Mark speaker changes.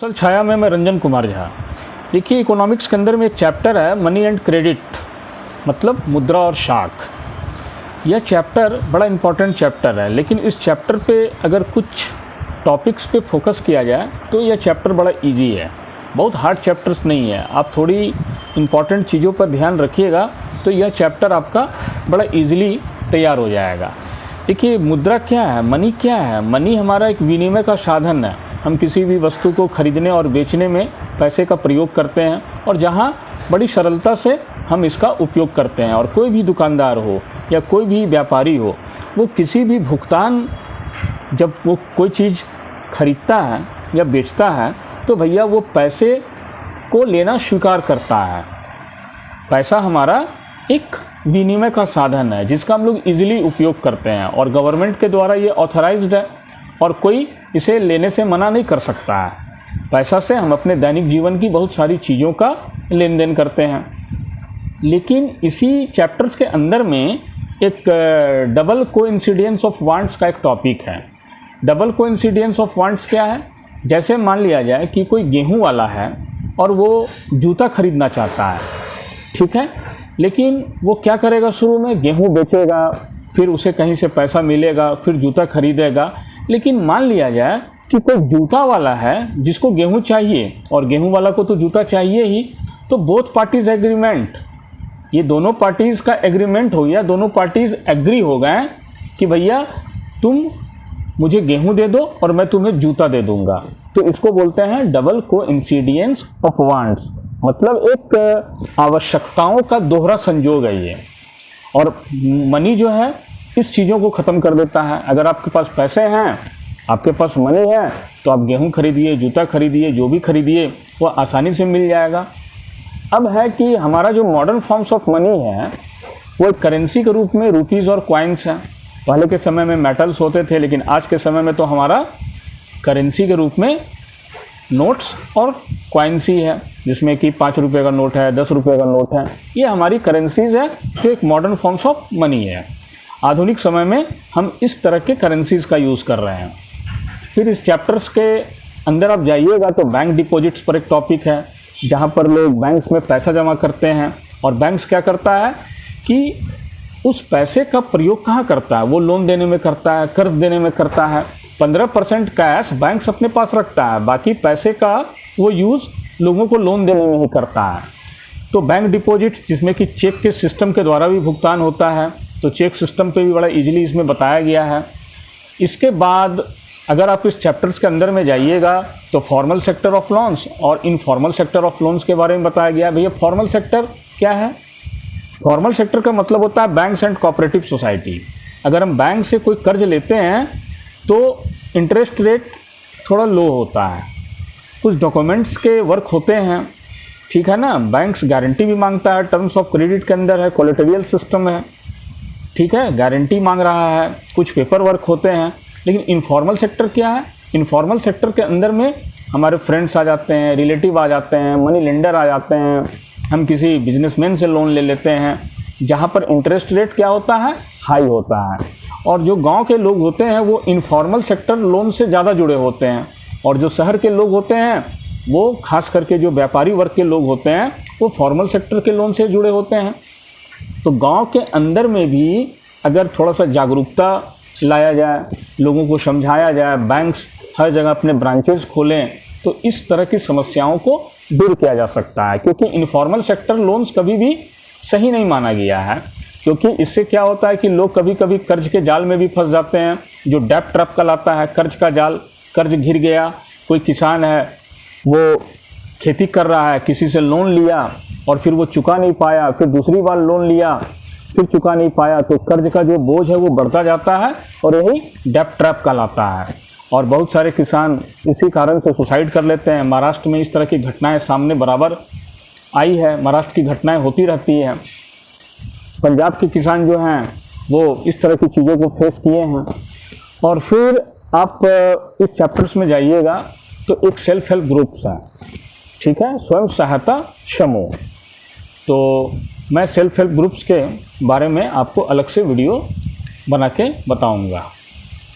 Speaker 1: सल छाया में मैं रंजन कुमार झा। देखिए, इकोनॉमिक्स के अंदर में एक चैप्टर है मनी एंड क्रेडिट, मतलब मुद्रा और शाख। यह चैप्टर बड़ा इम्पॉर्टेंट चैप्टर है, लेकिन इस चैप्टर पे अगर कुछ टॉपिक्स पे फोकस किया जाए तो यह चैप्टर बड़ा इजी है, बहुत हार्ड चैप्टर्स नहीं है। आप थोड़ी इम्पॉर्टेंट चीज़ों पर ध्यान रखिएगा तो यह चैप्टर आपका बड़ा इजीली तैयार हो जाएगा। देखिए, मुद्रा क्या है, मनी क्या है? मनी हमारा एक विनिमय का साधन है। हम किसी भी वस्तु को खरीदने और बेचने में पैसे का प्रयोग करते हैं, और जहाँ बड़ी सरलता से हम इसका उपयोग करते हैं। और कोई भी दुकानदार हो या कोई भी व्यापारी हो, वो किसी भी भुगतान, जब वो कोई चीज़ खरीदता है या बेचता है तो भैया वो पैसे को लेना स्वीकार करता है। पैसा हमारा एक विनिमय का साधन है जिसका हम लोग इजीली उपयोग करते हैं, और गवर्नमेंट के द्वारा ये ऑथराइज्ड है और कोई इसे लेने से मना नहीं कर सकता है। पैसा से हम अपने दैनिक जीवन की बहुत सारी चीज़ों का लेन देन करते हैं। लेकिन इसी चैप्टर्स के अंदर में एक डबल कोइंसिडेंस ऑफ वांट्स का एक टॉपिक है। डबल कोइंसिडेंस ऑफ वांट्स क्या है? जैसे मान लिया जाए कि कोई गेहूं वाला है और वो जूता खरीदना चाहता है, ठीक है, लेकिन वो क्या करेगा? शुरू में गेहूं बेचेगा, फिर उसे कहीं से पैसा मिलेगा, फिर जूता खरीदेगा। लेकिन मान लिया जाए कि कोई जूता वाला है जिसको गेहूं चाहिए और गेहूं वाला को तो जूता चाहिए ही, तो बोथ पार्टीज एग्रीमेंट, ये दोनों पार्टीज़ का एग्रीमेंट हो गया, दोनों पार्टीज़ एग्री हो गए कि भैया तुम मुझे गेहूं दे दो और मैं तुम्हें जूता दे दूंगा। तो इसको बोलते हैं डबल कोइंसिडेंस ऑफ वांट्स, मतलब एक आवश्यकताओं का दोहरा संयोग है ये। और मनी जो है इस चीज़ों को ख़त्म कर देता है। अगर आपके पास पैसे हैं, आपके पास मनी है, तो आप गेहूं खरीदिए, जूता खरीदिए, जो भी खरीदिए वो आसानी से मिल जाएगा। अब है कि हमारा जो मॉडर्न फॉर्म्स ऑफ मनी है वो एक करेंसी के रूप में रुपीज़ और कॉइन्स हैं। पहले के समय में मेटल्स होते थे, लेकिन आज के समय में तो हमारा करेंसी के रूप में नोट्स और कॉइन्स ही है, जिसमें कि 5 रुपये का नोट है, 10 रुपये का नोट है। ये हमारी करेंसीज है जो एक मॉडर्न फॉर्म्स ऑफ मनी है। आधुनिक समय में हम इस तरह के करेंसीज का यूज़ कर रहे हैं। फिर इस चैप्टर्स के अंदर आप जाइएगा तो बैंक डिपॉजिट्स पर एक टॉपिक है, जहाँ पर लोग बैंक्स में पैसा जमा करते हैं। और बैंक्स क्या करता है कि उस पैसे का प्रयोग कहाँ करता है? वो लोन देने में करता है, कर्ज देने में करता है। 15% कैश बैंक्स अपने पास रखता है, बाकी पैसे का वो यूज़ लोगों को लोन देने में ही करता है। तो बैंक डिपॉजिट्स, जिसमें कि चेक के सिस्टम के द्वारा भी भुगतान होता है, तो चेक सिस्टम पे भी बड़ा इजीली इसमें बताया गया है। इसके बाद अगर आप इस चैप्टर्स के अंदर में जाइएगा तो फॉर्मल सेक्टर ऑफ लोन्स और इनफॉर्मल सेक्टर ऑफ लोन्स के बारे में बताया गया है। भैया, फॉर्मल सेक्टर क्या है? फॉर्मल सेक्टर का मतलब होता है बैंक्स एंड कोऑपरेटिव सोसाइटी। अगर हम बैंक से कोई कर्ज लेते हैं तो इंटरेस्ट रेट थोड़ा लो होता है, कुछ डॉक्यूमेंट्स के वर्क होते हैं, ठीक है ना। बैंक्स गारंटी भी मांगता है, टर्म्स ऑफ क्रेडिट के अंदर है, कोलेटरियल सिस्टम है, ठीक है, गारंटी मांग रहा है, कुछ पेपर वर्क होते हैं। लेकिन इनफॉर्मल सेक्टर क्या है? इनफॉर्मल सेक्टर के अंदर में हमारे फ्रेंड्स आ जाते हैं, रिलेटिव आ जाते हैं, मनी लेंडर आ जाते हैं, हम किसी बिजनेसमैन से लोन ले लेते हैं, जहाँ पर इंटरेस्ट रेट क्या होता है? हाई होता है। और जो गांव के लोग होते हैं वो इनफॉर्मल सेक्टर लोन से ज़्यादा जुड़े होते हैं, और जो शहर के लोग होते हैं वो खास करके जो व्यापारी वर्ग के लोग होते हैं वो फॉर्मल सेक्टर के लोन से जुड़े होते हैं। तो गांव के अंदर में भी अगर थोड़ा सा जागरूकता लाया जाए, लोगों को समझाया जाए, बैंक्स हर जगह अपने ब्रांचेस खोलें, तो इस तरह की समस्याओं को दूर किया जा सकता है। क्योंकि इनफॉर्मल सेक्टर लोन्स कभी भी सही नहीं माना गया है, क्योंकि इससे क्या होता है कि लोग कभी कभी कर्ज के जाल में भी फंस जाते हैं, जो डेब्ट ट्रैप कहलाता है, कर्ज का जाल। कर्ज घिर गया, कोई किसान है वो खेती कर रहा है, किसी से लोन लिया और फिर वो चुका नहीं पाया, फिर दूसरी बार लोन लिया, फिर चुका नहीं पाया, तो कर्ज का जो बोझ है वो बढ़ता जाता है, और यही डेब्ट ट्रैप कहलाता है। और बहुत सारे किसान इसी कारण से सुसाइड कर लेते हैं। महाराष्ट्र में इस तरह की घटनाएं सामने बराबर आई है, महाराष्ट्र की घटनाएं होती रहती हैं। पंजाब के किसान जो हैं वो इस तरह की चीज़ों को फेस किए हैं। और फिर आप इस चैप्टर्स में जाइएगा तो एक सेल्फ हेल्प ग्रुप्स है, ठीक है, स्वयं सहायता समूह। तो मैं सेल्फ हेल्प ग्रुप्स के बारे में आपको अलग से वीडियो बना के बताऊँगा।